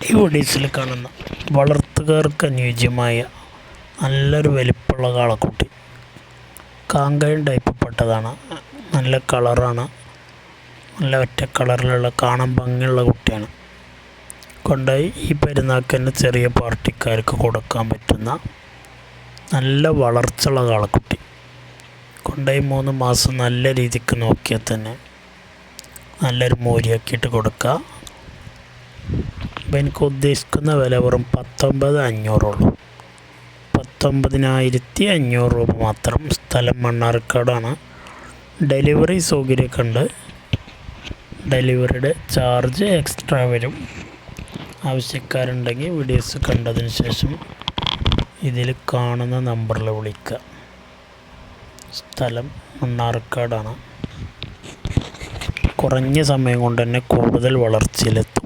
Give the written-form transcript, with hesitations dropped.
ഈ വീഡിയോസിൽ കാണുന്ന വളർത്തുകാർക്ക് അനുയോജ്യമായ നല്ലൊരു വലിപ്പമുള്ള കാളക്കുട്ടി കാങ്കയം ടൈപ്പിൽപ്പെട്ടതാണ്. നല്ല കളറാണ്, നല്ല ഒറ്റ കളറിലുള്ള കാണാൻ ഭംഗിയുള്ള കുട്ടിയാണ്. കൊണ്ടുപോയി ഈ പെരുന്നാൾക്ക് തന്നെ ചെറിയ പാർട്ടിക്കാർക്ക് കൊടുക്കാൻ പറ്റുന്ന നല്ല വളർച്ചയുള്ള കാളക്കുട്ടി. കൊണ്ടുപോയി 3 മാസം നല്ല രീതിക്ക് നോക്കിയാൽ തന്നെ നല്ലൊരു മോരിയാക്കിയിട്ട് കൊടുക്കുക. അപ്പോൾ എനിക്ക് ഉദ്ദേശിക്കുന്ന വില വെറും 19,500 ഉള്ളൂ. 19,500 രൂപ മാത്രം. സ്ഥലം മണ്ണാർക്കാടാണ്. ഡെലിവറി സൗകര്യമൊക്കെ ഉണ്ട്. ഡെലിവറിയുടെ ചാർജ് എക്സ്ട്രാ വരും. ആവശ്യക്കാരുണ്ടെങ്കിൽ വീഡിയോസ് കണ്ടതിന് ശേഷം ഇതിൽ കാണുന്ന നമ്പറിൽ വിളിക്കുക. സ്ഥലം മണ്ണാർക്കാടാണ്. കുറഞ്ഞ സമയം കൊണ്ട് തന്നെ കൂടുതൽ വളർച്ചയിലെത്തും.